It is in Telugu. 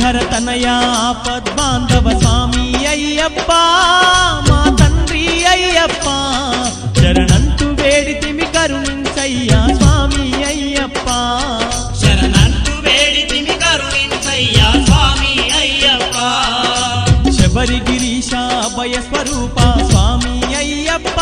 హరతనయా ఆపద్బాంధవ స్వామి అయ్యప్ప మా తండ్రి అయ్యప్ప శరణంటూ వేడితిమి కరుణించయ్యా స్వామి అయ్యప్ప శరణంటూ వేడితిమి కరుణించయ్యా స్వామి అయ్యప్ప శబరిగిరీశ అభయ స్వరూప స్వామి అయ్యప్ప